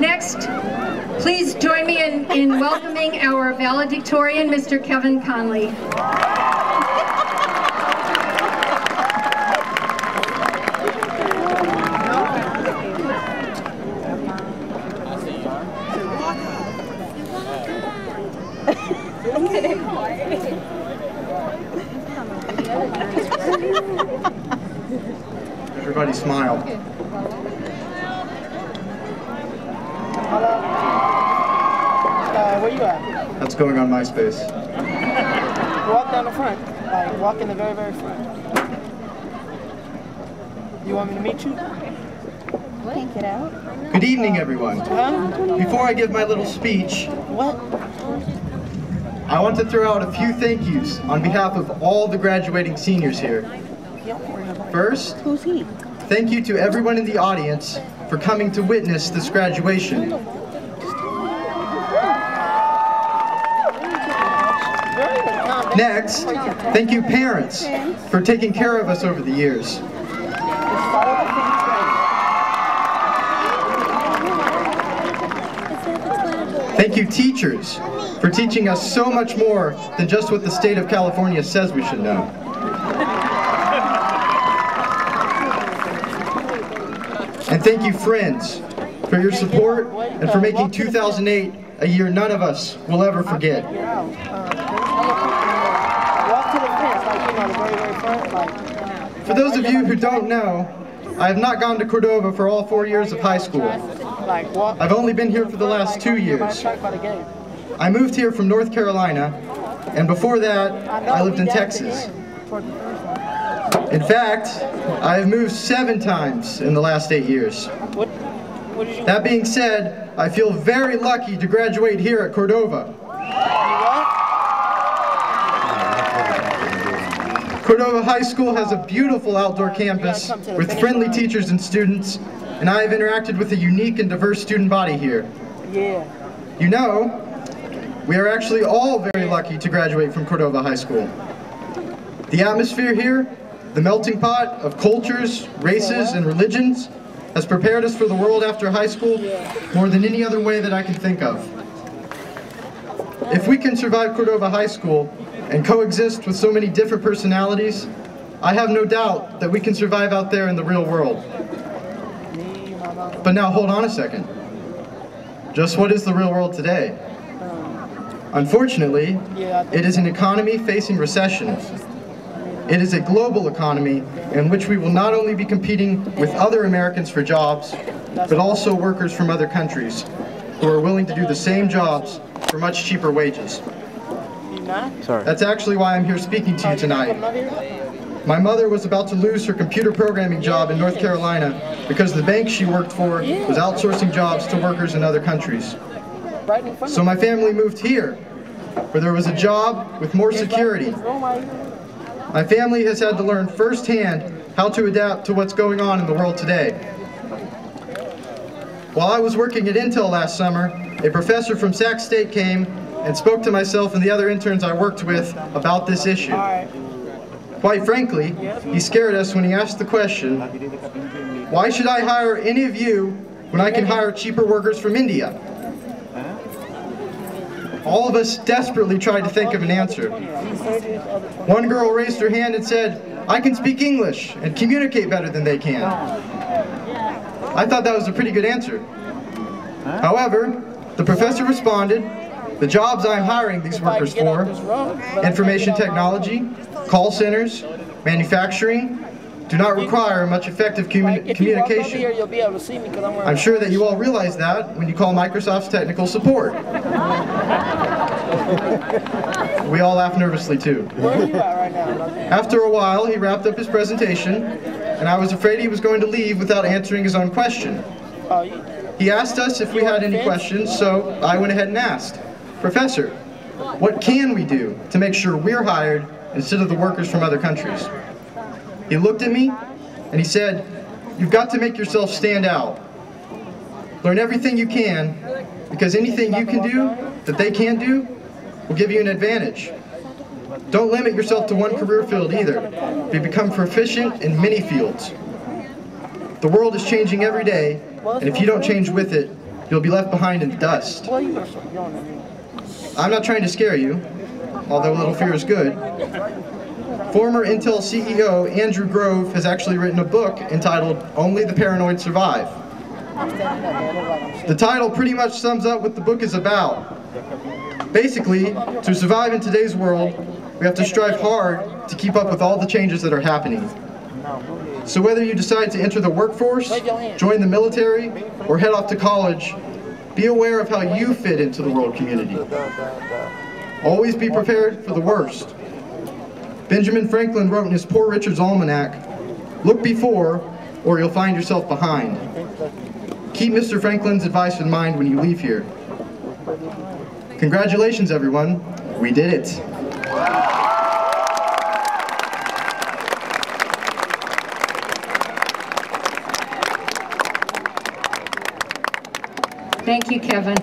Next, please join me in welcoming our valedictorian, Mr. Kevin Conley. Everybody smile. Where you at? That's going on MySpace. Walk down the front. Like, walk in the very, very front. You want me to meet you? Can't get out. Good evening, everyone. Huh? Before I give my little speech, What? I want to throw out a few thank yous on behalf of all the graduating seniors here. First, Who's he? thank you to everyone in the audience for coming to witness this graduation. Next, thank you parents for taking care of us over the years. Thank you teachers for teaching us so much more than just what the state of California says we should know. And thank you friends for your support and for making 2008 a year none of us will ever forget. For those of you who don't know, I have not gone to Cordova for all 4 years of high school. I've only been here for the last 2 years. I moved here from North Carolina, and before that, I lived in Texas. In fact, I have moved 7 times in the last 8 years. That being said, I feel very lucky to graduate here at Cordova. Cordova High School has a beautiful outdoor campus with friendly teachers and students, and I have interacted with a unique and diverse student body here. You know, we are actually all very lucky to graduate from Cordova High School. The atmosphere here, the melting pot of cultures, races, and religions, has prepared us for the world after high school more than any other way that I can think of. If we can survive Cordova High School and coexist with so many different personalities, I have no doubt that we can survive out there in the real world. But now hold on a second. Just what is the real world today? Unfortunately, it is an economy facing recession. It is a global economy in which we will not only be competing with other Americans for jobs, but also workers from other countries who are willing to do the same jobs for much cheaper wages. That's actually why I'm here speaking to you tonight. My mother was about to lose her computer programming job in North Carolina because the bank she worked for was outsourcing jobs to workers in other countries. So my family moved here, where there was a job with more security. My family has had to learn firsthand how to adapt to what's going on in the world today. While I was working at Intel last summer, a professor from Sac State came and spoke to myself and the other interns I worked with about this issue. Quite frankly, he scared us when he asked the question, why should I hire any of you when I can hire cheaper workers from India? All of us desperately tried to think of an answer. One girl raised her hand and said, I can speak English and communicate better than they can. I thought that was a pretty good answer. However, the professor responded, the jobs I'm hiring these workers for, information technology, call centers, manufacturing, do not require much effective communication. I'm sure that you all realize that when you call Microsoft's technical support. We all laugh nervously too. After a while, he wrapped up his presentation, and I was afraid he was going to leave without answering his own question. He asked us if we had any questions, so I went ahead and asked, Professor, what can we do to make sure we're hired instead of the workers from other countries? He looked at me and he said, you've got to make yourself stand out. Learn everything you can, because anything you can do that they can't do will give you an advantage. Don't limit yourself to one career field either. Become proficient in many fields. The world is changing every day, and if you don't change with it, you'll be left behind in the dust. Well, you better start yelling at me. I'm not trying to scare you, although a little fear is good. Former Intel CEO Andrew Grove has actually written a book entitled Only the Paranoid Survive. The title pretty much sums up what the book is about. Basically, to survive in today's world, we have to strive hard to keep up with all the changes that are happening. So whether you decide to enter the workforce, join the military, or head off to college, be aware of how you fit into the world community. Always be prepared for the worst. Benjamin Franklin wrote in his Poor Richard's Almanac, "Look before, or you'll find yourself behind." Keep Mr. Franklin's advice in mind when you leave here. Congratulations, everyone. We did it. Thank you, Kevin.